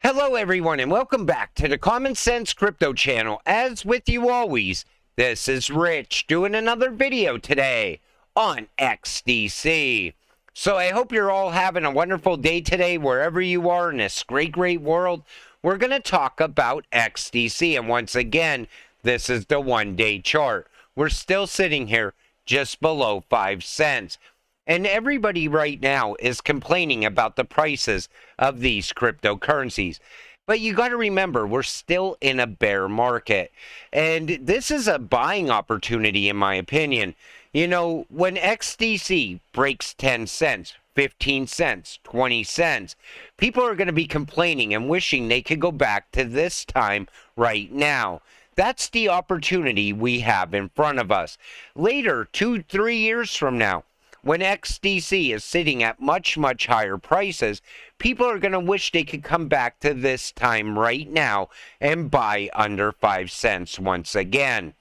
Hello everyone and welcome back to the Common Sense Crypto channel. As with you always, this is Rich doing another video today on XDC. So I hope you're all having a wonderful day today wherever you are in this great world. We're going to talk about XDC, and once again, this is the one-day chart. We're still sitting here just below 5 cents. And everybody right now is complaining about the prices of these cryptocurrencies. But you got to remember, we're still in a bear market. And this is a buying opportunity, in my opinion. You know, when XDC breaks 10 cents, 15 cents, 20 cents, people are going to be complaining and wishing they could go back to this time right now. That's the opportunity we have in front of us. Later, 2-3 years from now, when XDC is sitting at much higher prices, people are going to wish they could come back to this time right now and buy under 5 cents once again.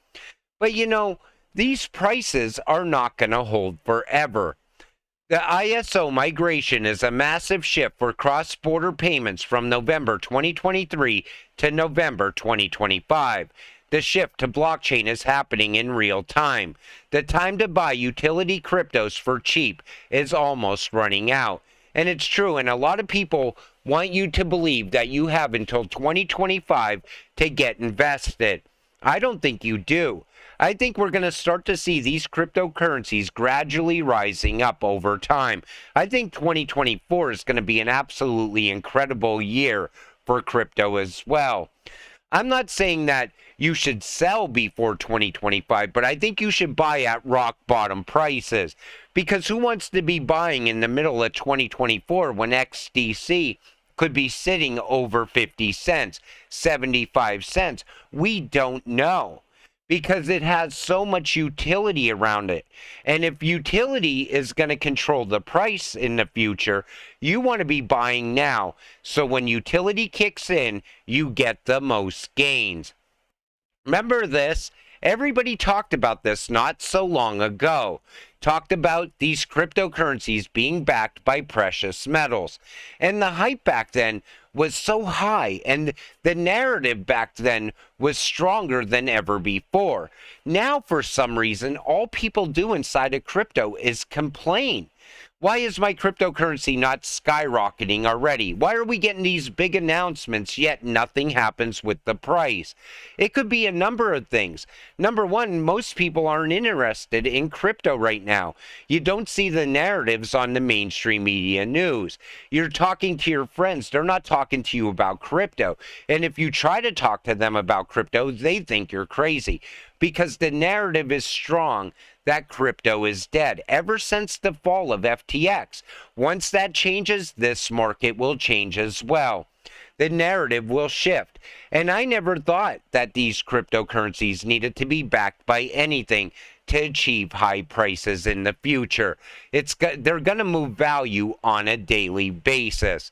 But you know, these prices are not going to hold forever. The ISO migration is a massive shift for cross-border payments from November 2023 to November 2025. The shift to blockchain is happening in real time. The time to buy utility cryptos for cheap is almost running out. And it's true, and a lot of people want you to believe that you have until 2025 to get invested. I don't think you do. I think we're going to start to see these cryptocurrencies gradually rising up over time. I think 2024 is going to be an absolutely incredible year for crypto as well. I'm not saying that you should sell before 2025, but I think you should buy at rock bottom prices. Because who wants to be buying in the middle of 2024 when XDC could be sitting over 50 cents, 75 cents? We don't know. Because it has so much utility around it. And if utility is going to control the price in the future, you want to be buying now. So when utility kicks in, you get the most gains. Remember this? Everybody talked about this not so long ago. Talked about these cryptocurrencies being backed by precious metals. And the hype back then was so high, and the narrative back then was stronger than ever before. Now, for some reason, all people do inside of crypto is complain. Why is my cryptocurrency not skyrocketing already? Why are we getting these big announcements, yet nothing happens with the price? It could be a number of things. Number one, most people aren't interested in crypto right now. You don't see the narratives on the mainstream media news. You're talking to your friends. They're not talking to you about crypto. And if you try to talk to them about crypto, they think you're crazy. Because the narrative is strong that crypto is dead ever since the fall of FTX. Once that changes, this market will change as well. The narrative will shift. And I never thought that these cryptocurrencies needed to be backed by anything to achieve high prices in the future. They're going to move value on a daily basis.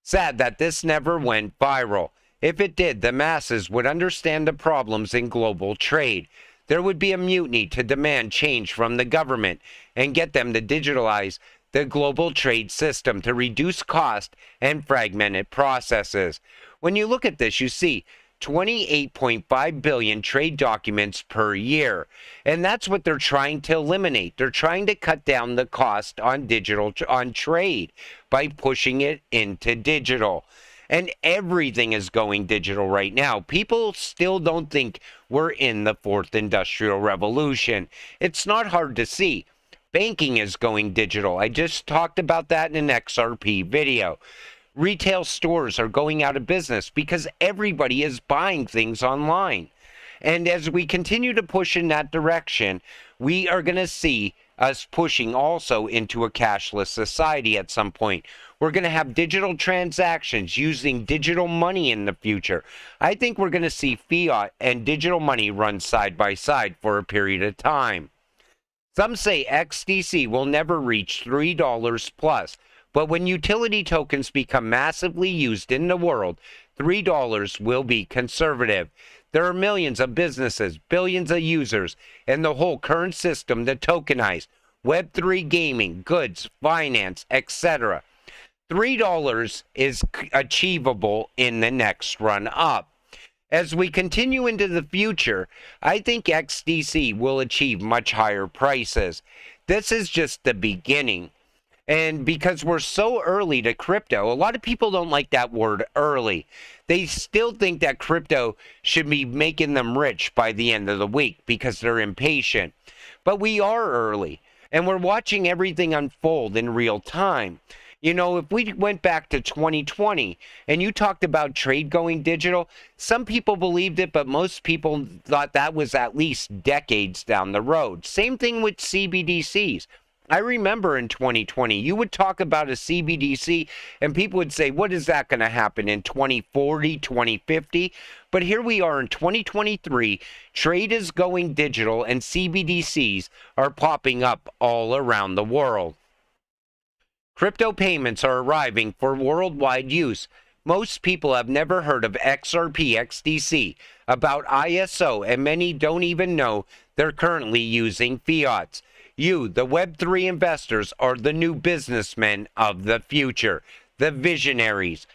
Sad that this never went viral. If it did, the masses would understand the problems in global trade. There would be a mutiny to demand change from the government and get them to digitalize the global trade system to reduce cost and fragmented processes. When you look at this, you see 28.5 billion trade documents per year. And that's what they're trying to eliminate. They're trying to cut down the cost on trade by pushing it into digital. And everything is going digital right now. People still don't think we're in the fourth industrial revolution. It's not hard to see. Banking is going digital. I just talked about that in an XRP video. Retail stores are going out of business because everybody is buying things online. And as we continue to push in that direction, we are going to see us pushing also into a cashless society at some point. We're going to have digital transactions using digital money in the future. I think we're going to see fiat and digital money run side by side for a period of time. Some say XDC will never reach $3 plus, but when utility tokens become massively used in the world, $3 will be conservative. There are millions of businesses, billions of users, and the whole current system that tokenize Web3 gaming, goods, finance, etc. $3 is achievable in the next run up. As we continue into the future, I think XDC will achieve much higher prices. This is just the beginning. And because we're so early to crypto, a lot of people don't like that word early. They still think that crypto should be making them rich by the end of the week because they're impatient. But we are early, and we're watching everything unfold in real time. You know, if we went back to 2020 and you talked about trade going digital, some people believed it, but most people thought that was at least decades down the road. Same thing with CBDCs. I remember in 2020, you would talk about a CBDC and people would say, what is that going to happen in 2040, 2050? But here we are in 2023, trade is going digital and CBDCs are popping up all around the world. Crypto payments are arriving for worldwide use. Most people have never heard of XRP XDC, about ISO, and many don't even know they're currently using fiats. You, the Web3 investors, are the new businessmen of the future, the visionaries.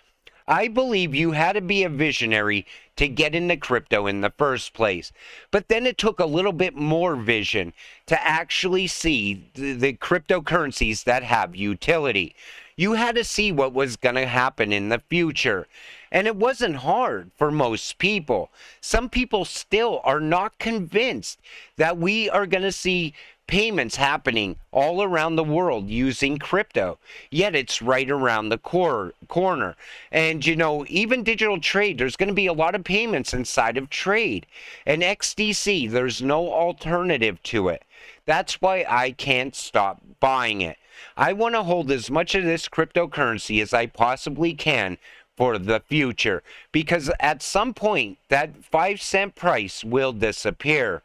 I believe you had to be a visionary to get into crypto in the first place. But then it took a little bit more vision to actually see the cryptocurrencies that have utility. You had to see what was going to happen in the future. And it wasn't hard for most people. Some people still are not convinced that we are going to see payments happening all around the world using crypto, yet it's right around the corner. And you know, even digital trade, there's going to be a lot of payments inside of trade. And XDC, there's no alternative to it. That's why I can't stop buying it. I want to hold as much of this cryptocurrency as I possibly can for the future, because at some point that 5-cent price will disappear.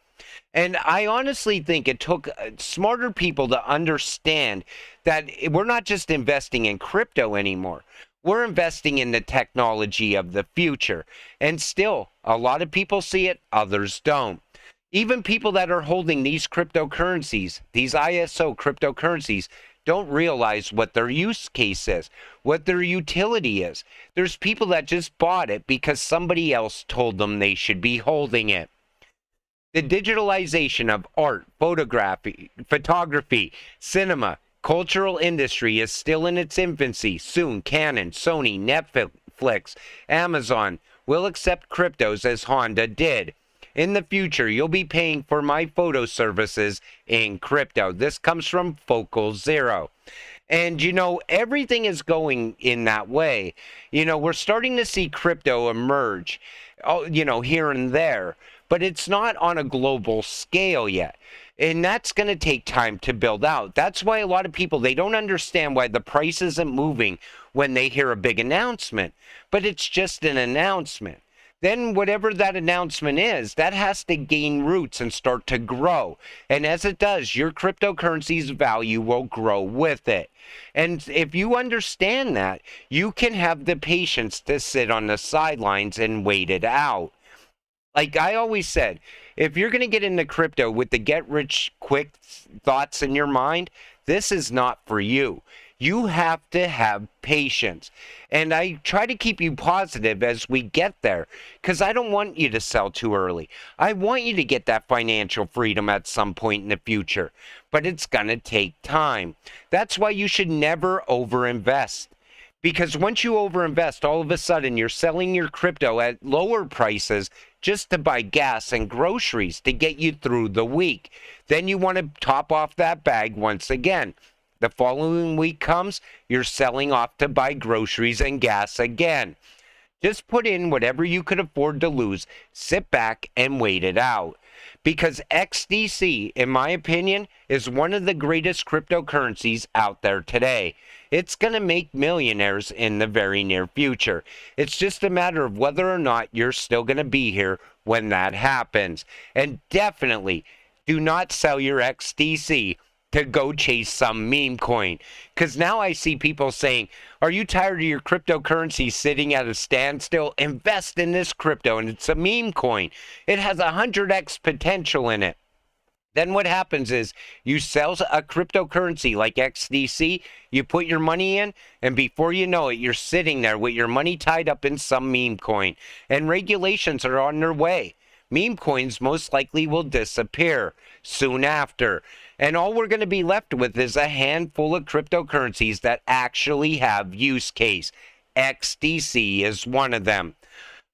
And I honestly think it took smarter people to understand that we're not just investing in crypto anymore. We're investing in the technology of the future. And still, a lot of people see it, others don't. Even people that are holding these cryptocurrencies, these ISO cryptocurrencies, don't realize what their use case is, what their utility is. There's people that just bought it because somebody else told them they should be holding it. The digitalization of art, photography, cinema, cultural industry is still in its infancy. Soon, Canon, Sony, Netflix, Amazon will accept cryptos as Honda did. In the future, you'll be paying for my photo services in crypto. This comes from Focal Zero. And, you know, everything is going in that way. You know, we're starting to see crypto emerge, you know, here and there. But it's not on a global scale yet. And that's going to take time to build out. That's why a lot of people, they don't understand why the price isn't moving when they hear a big announcement. But it's just an announcement. Then whatever that announcement is, that has to gain roots and start to grow. And as it does, your cryptocurrency's value will grow with it. And if you understand that, you can have the patience to sit on the sidelines and wait it out. Like I always said, if you're going to get into crypto with the get-rich-quick thoughts in your mind, this is not for you. You have to have patience. And I try to keep you positive as we get there, because I don't want you to sell too early. I want you to get that financial freedom at some point in the future, but it's going to take time. That's why you should never overinvest. Because once you overinvest, all of a sudden you're selling your crypto at lower prices just to buy gas and groceries to get you through the week. Then you want to top off that bag once again. The following week comes, you're selling off to buy groceries and gas again. Just put in whatever you could afford to lose, sit back and wait it out. Because XDC, in my opinion, is one of the greatest cryptocurrencies out there today. It's going to make millionaires in the very near future. It's just a matter of whether or not you're still going to be here when that happens. And definitely do not sell your XDC to go chase some meme coin. Because now I see people saying, are you tired of your cryptocurrency sitting at a standstill? Invest in this crypto, and it's a meme coin. It has 100x potential in it. Then what happens is you sell a cryptocurrency like XDC, you put your money in, and before you know it, you're sitting there with your money tied up in some meme coin. And regulations are on their way. Meme coins most likely will disappear soon after. And all we're going to be left with is a handful of cryptocurrencies that actually have use case. XDC is one of them.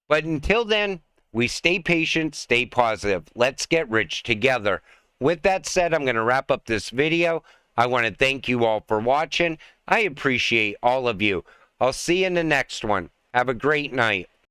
But until then, we stay patient, stay positive. Let's get rich together. With that said, I'm going to wrap up this video. I want to thank you all for watching. I appreciate all of you. I'll see you in the next one. Have a great night.